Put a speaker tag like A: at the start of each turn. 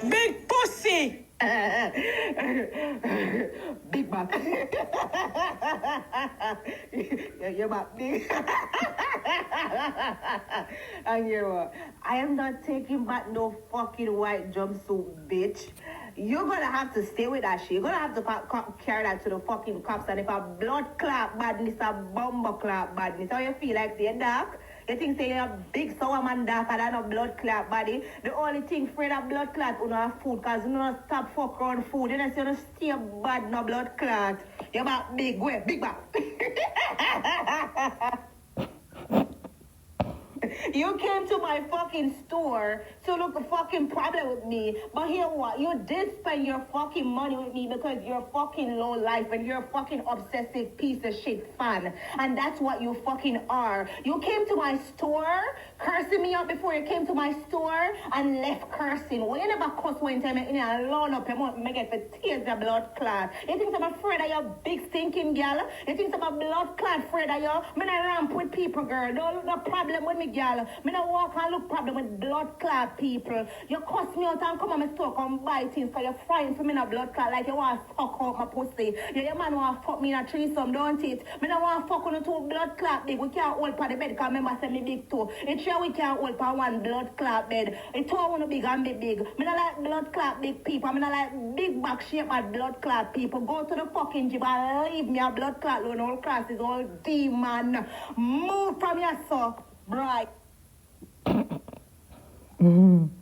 A: Big pussy.
B: Big back. You're back big. And you know what? I am not taking back no fucking white jumpsuit, bitch. You're gonna have to stay with that shit. You're gonna have to carry that to the fucking cops. And if a blood clot badness, a bomber clot badness, how you feel like saying dark? You think say you're a big sour man darker than a blood clot body? The only thing afraid of blood clot is not food, cause you don't stop fuck around food. You don't say you don't stay bad no blood clot. You're about big, where? Big back. You came to my fucking store to look a fucking problem with me, but here what? You did spend your fucking money with me because you're fucking low life and you're a fucking obsessive piece of shit fan. And that's what you fucking are. You came to my store cursing me out before you came to my store and left cursing. Well, you never cuss one time in a alone up, you might get for tears your blood clot. You think I'm afraid of your big stinking girl? You think I'm a blood clot afraid of you? I'm not ramp with people, girl. Don't look no problem with me, girl. Me no walk and look problem with blood clot people. You cuss me out and come on my store come buy things because you're frying for me in a blood clot like you want to fuck out my pussy. Your man want to fuck me in a threesome, don't it? Me no want to fuck on the two blood clot big. We can't hold for the bed because remember say me big too. It's sure we can't hold for one blood clot bed. It's all want to big and be big. Me no like blood clot big people. Me no like big back shape and blood clot people. Go to the fucking gym and leave me a blood clot alone. All crosses, all demon. Move from your soul, bright.
C: Mm-hmm.